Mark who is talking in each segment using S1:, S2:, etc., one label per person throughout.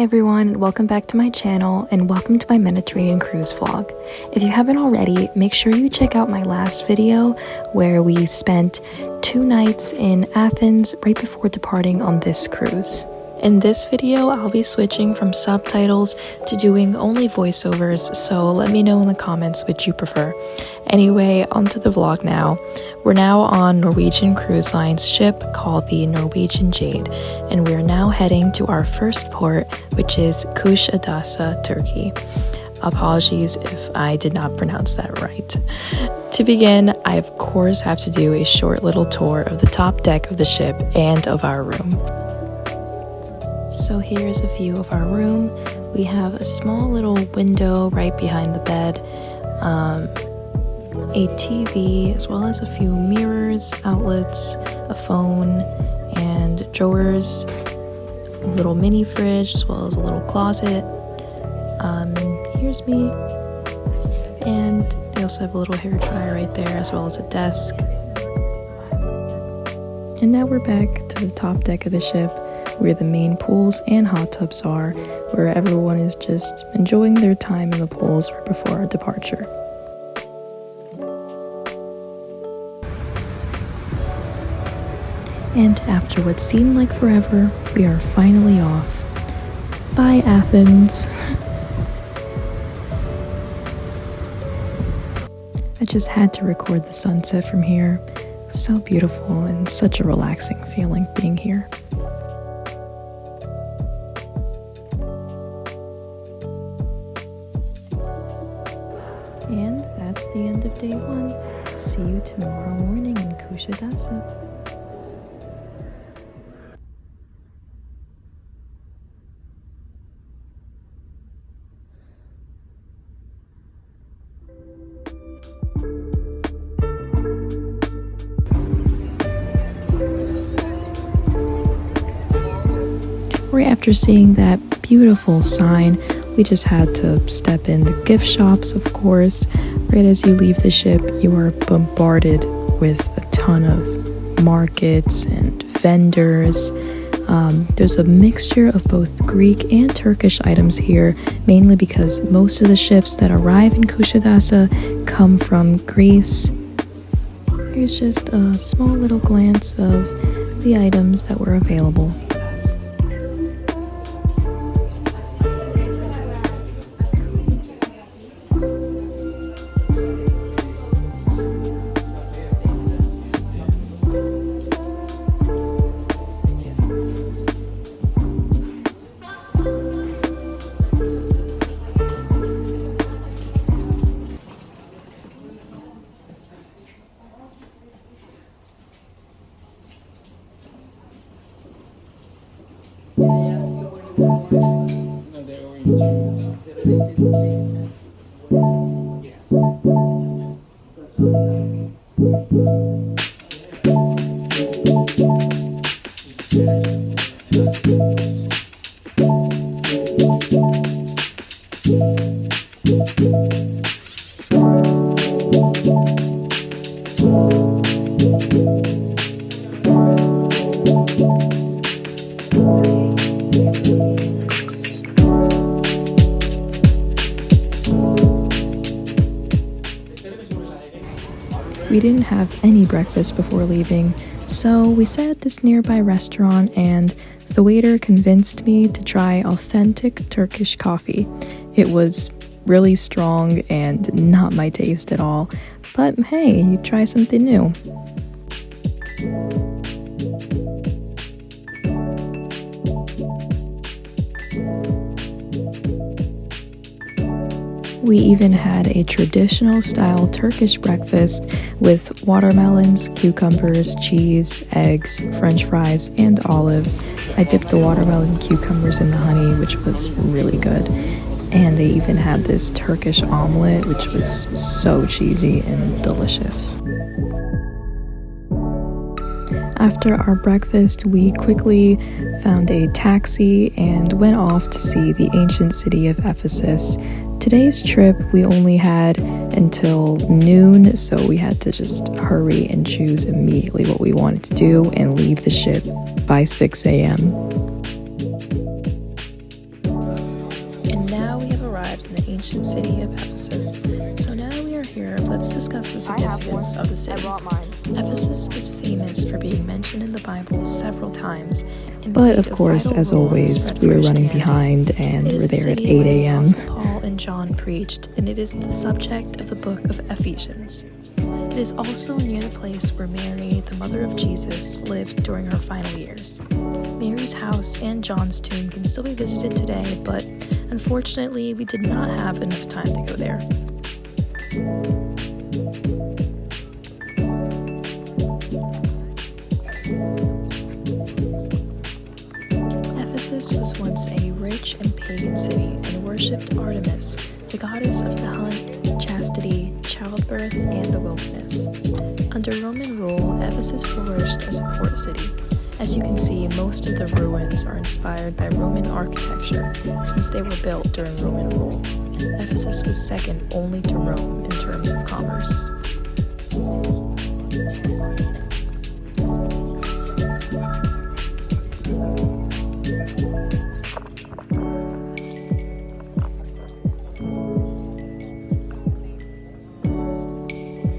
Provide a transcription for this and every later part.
S1: everyone, and welcome back to my channel, and welcome to my Mediterranean cruise vlog. If you haven't already, make sure you check out my last video where we spent 2 nights in Athens right before departing on this cruise. In this video, I'll be switching from subtitles to doing only voiceovers, so let me know in the comments which you prefer. Anyway, onto the vlog now. We're now on Norwegian Cruise Line's ship called the Norwegian Jade, and we're now heading to our first port, which is Kuşadası, Turkey. Apologies if I did not pronounce that right. To begin, I of course have to do a short little tour of the top deck of the ship and of our room. So here's a view of our room. We have a small little window right behind the bed, a TV, as well as a few mirrors, outlets, a phone, and drawers, a little mini fridge, as well as a little closet. Here's me. And they also have a little hair dryer right there, as well as a desk. And now we're back to the top deck of the ship, where the main pools and hot tubs are, where everyone is just enjoying their time in the pools right before our departure. And after what seemed like forever, we are finally off. Bye, Athens! I just had to record the sunset from here. So beautiful and such a relaxing feeling being here. And that's the end of day 1. See you tomorrow morning in Kuşadası. Right after seeing that beautiful sign, we just had to step in the gift shops, of course. Right as you leave the ship, you are bombarded with a ton of markets and vendors. There's a mixture of both Greek and Turkish items here, mainly because most of the ships that arrive in Kuşadası come from Greece. Here's just a small little glance of the items that were available. We didn't have any breakfast before leaving, so we sat at this nearby restaurant and the waiter convinced me to try authentic Turkish coffee. It was really strong and not my taste at all, but hey, you try something new. We even had a traditional style Turkish breakfast with watermelons, cucumbers, cheese, eggs, french fries, and olives. I dipped the watermelon cucumbers in the honey, which was really good. And they even had this Turkish omelet, which was so cheesy and delicious. After our breakfast, we quickly found a taxi and went off to see the ancient city of Ephesus. Today's trip, we only had until noon, so we had to just hurry and choose immediately what we wanted to do and leave the ship by 6 a.m. arrived in the ancient city of Ephesus. So now that we are here, let's discuss the significance of the city. Ephesus is famous for being mentioned in the Bible several times.
S2: But of course, as always, we were running behind and we're there at 8 a.m.
S1: Paul and John preached, and it is the subject of the book of Ephesians. It is also near the place where Mary, the mother of Jesus, lived during her final years. Mary's house and John's tomb can still be visited today, but unfortunately, we did not have enough time to go there. Ephesus was once a rich and pagan city and worshipped Artemis, the goddess of the hunt, chastity, childbirth, and the wilderness. Under Roman rule, Ephesus flourished as a port city. As you can see, most of the ruins are inspired by Roman architecture since they were built during Roman rule. Ephesus was second only to Rome in terms of commerce.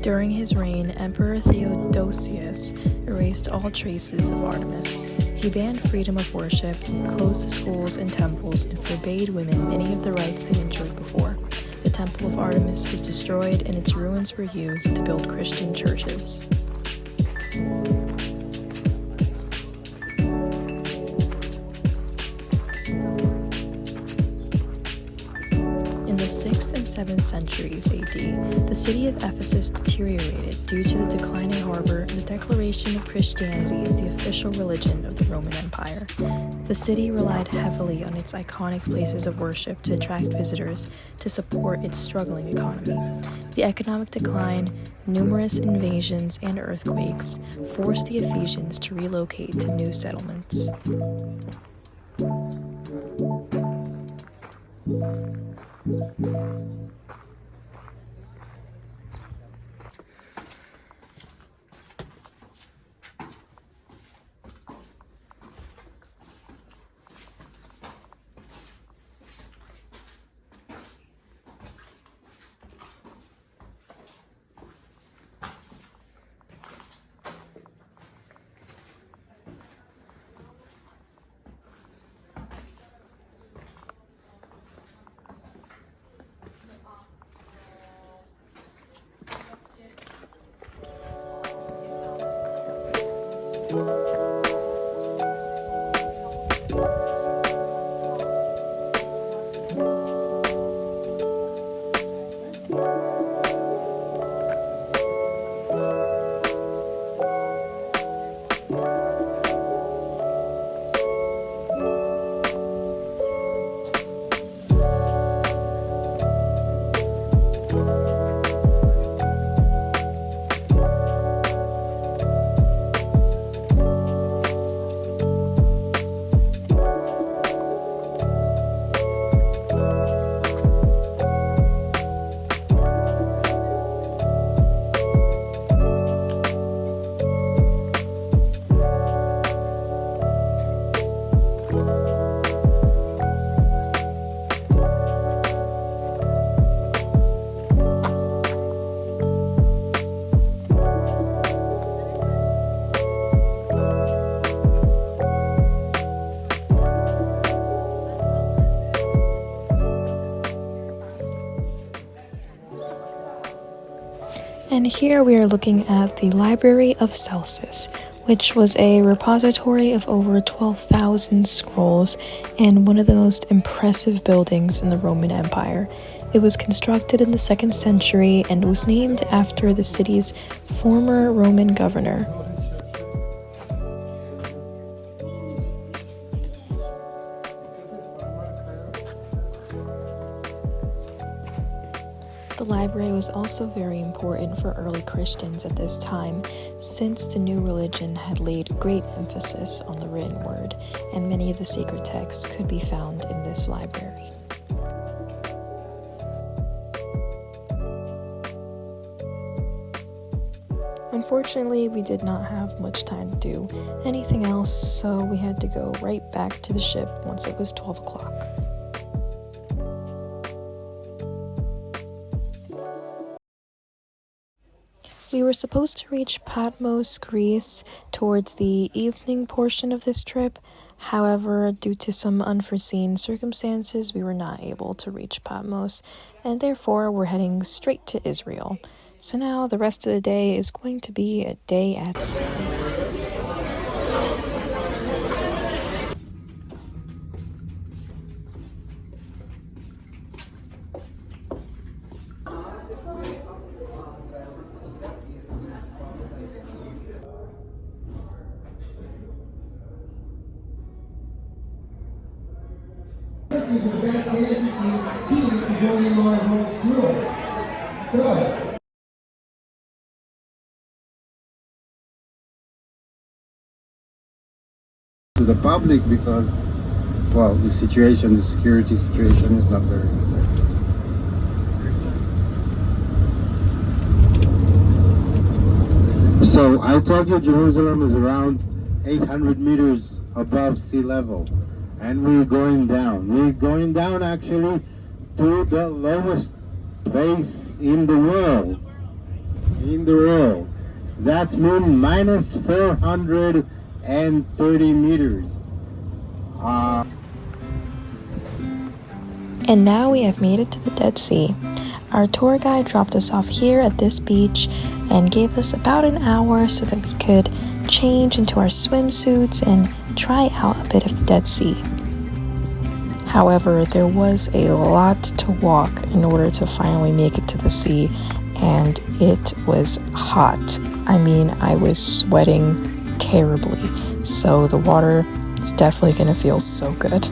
S1: During his reign, Emperor Theodosius erased all traces of Artemis. He banned freedom of worship, closed the schools and temples, and forbade women many of the rights they enjoyed before. The Temple of Artemis was destroyed, and its ruins were used to build Christian churches. In the 6th and 7th centuries AD, the city of Ephesus deteriorated due to the declining harbor and the declaration of Christianity as the official religion of the Roman Empire. The city relied heavily on its iconic places of worship to attract visitors to support its struggling economy. The economic decline, numerous invasions, and earthquakes forced the Ephesians to relocate to new settlements. And here we are looking at the Library of Celsus, which was a repository of over 12,000 scrolls and one of the most impressive buildings in the Roman Empire. It was constructed in the 2nd century and was named after the city's former Roman governor. The library was also very important for early Christians at this time, since the new religion had laid great emphasis on the written word, and many of the secret texts could be found in this library. Unfortunately, we did not have much time to do anything else, so we had to go right back to the ship once it was 12 o'clock. We were supposed to reach Patmos, Greece, towards the evening portion of this trip. However, due to some unforeseen circumstances, we were not able to reach Patmos, and therefore we're heading straight to Israel. So now the rest of the day is going to be a day at sea.
S3: To the public because, well, the security situation is not very good. So I told you Jerusalem is around 800 meters above sea level, and we're going down. We're going down actually to the lowest place in the world. That means minus 430 meters.
S1: And now we have made it to the Dead Sea. Our tour guide dropped us off here at this beach and gave us about an hour so that we could change into our swimsuits and try out a bit of the Dead Sea. However, there was a lot to walk in order to finally make it to the sea, and it was hot. I mean, I was sweating terribly, so the water is definitely going to feel so good.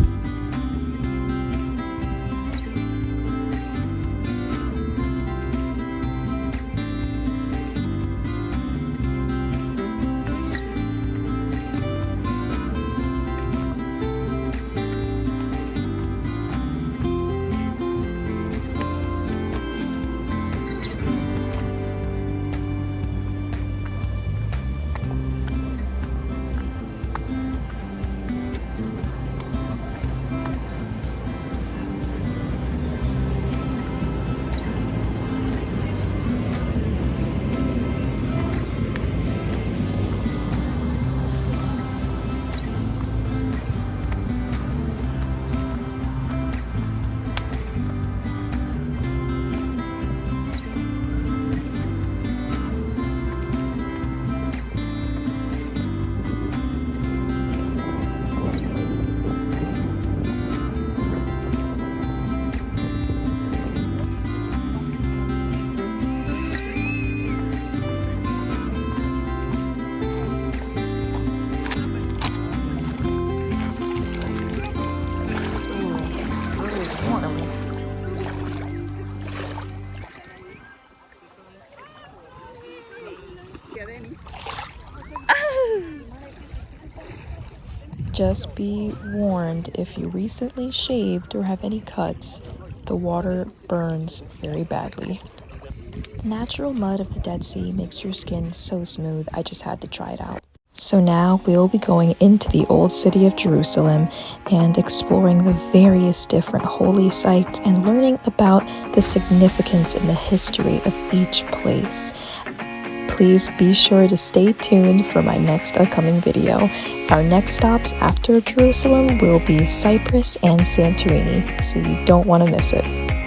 S1: Just be warned, if you recently shaved or have any cuts, the water burns very badly. The natural mud of the Dead Sea makes your skin so smooth, I just had to try it out. So now we'll be going into the old city of Jerusalem and exploring the various different holy sites and learning about the significance and the history of each place. Please be sure to stay tuned for my next upcoming video. Our next stops after Jerusalem will be Cyprus and Santorini, so you don't want to miss it.